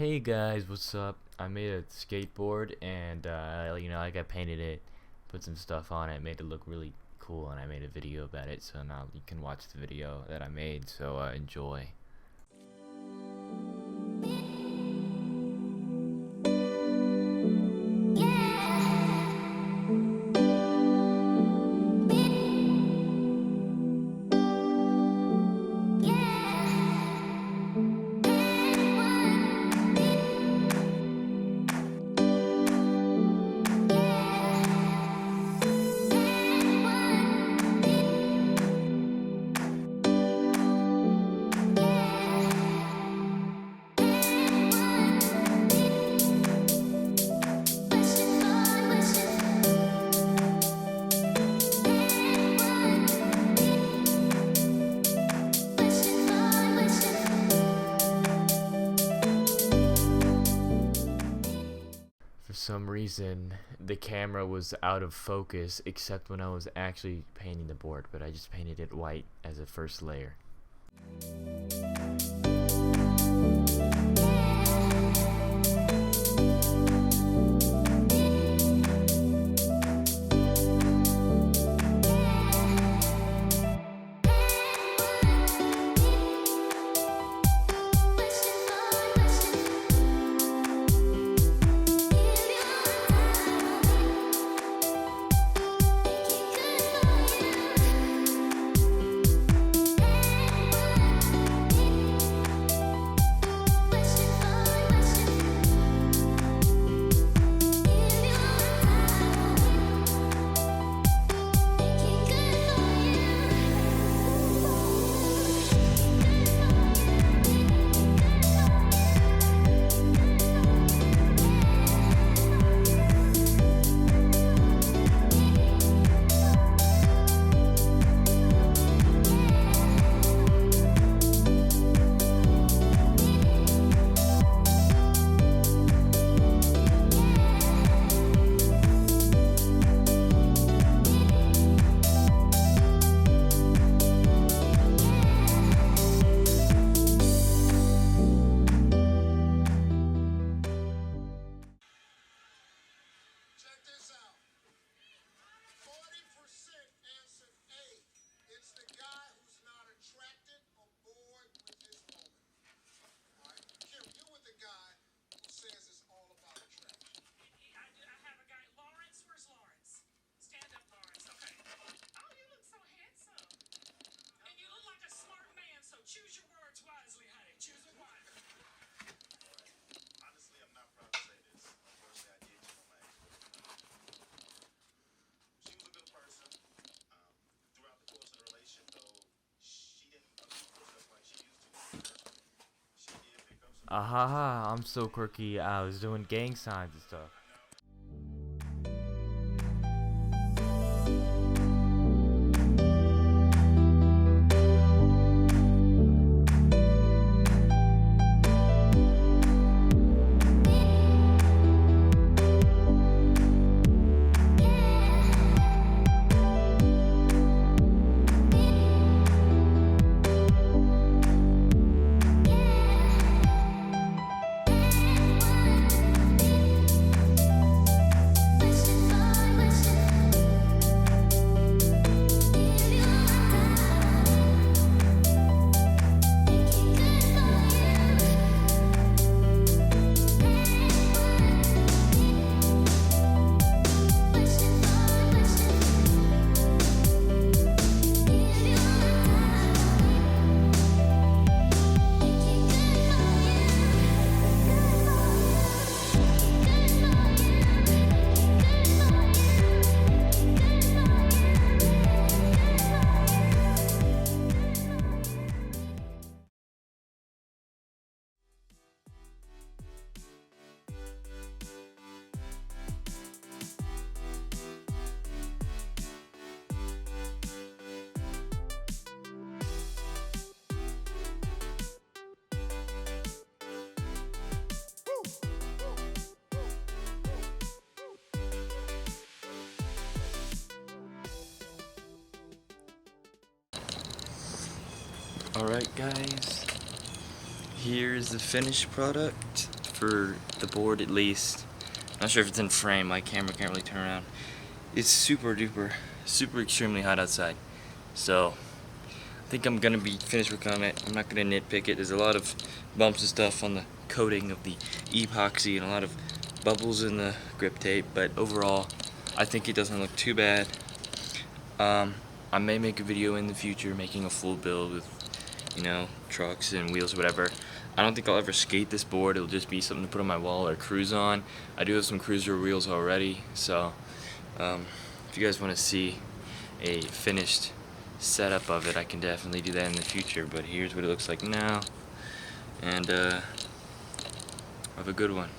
Hey guys, what's up? I made a skateboard and like I painted it, put some stuff on it, made it look really cool, and I made a video about it. So now you can watch the video that I made. So enjoy. For some reason, the camera was out of focus except when I was actually painting the board, but I just painted it white as a first layer. Choose your words wisely, honey. Choose it wisely. Honestly, I'm not proud to say this. Unfortunately, I did cheat on my ex. She was a good person. Throughout the course of the relationship, though, she didn't abuse herself like she used to. She did pick up some. Ahaha, I'm so quirky. I was doing gang signs and stuff. Alright guys, here's the finished product. for the board at least. Not sure if it's in frame, my camera can't really turn around. It's super duper, super extremely hot outside. So I think I'm gonna be finished working on it. I'm not gonna nitpick it. There's a lot of bumps and stuff on the coating of the epoxy and a lot of bubbles in the grip tape, but overall I think it doesn't look too bad. I may make a video in the future making a full build with, you know, trucks and wheels or whatever. I don't think I'll ever skate this board. It'll just be something to put on my wall or cruise on. I do have some cruiser wheels already, so if you guys want to see a finished setup of it, I can definitely do that in the future. But here's what it looks like now, and have a good one.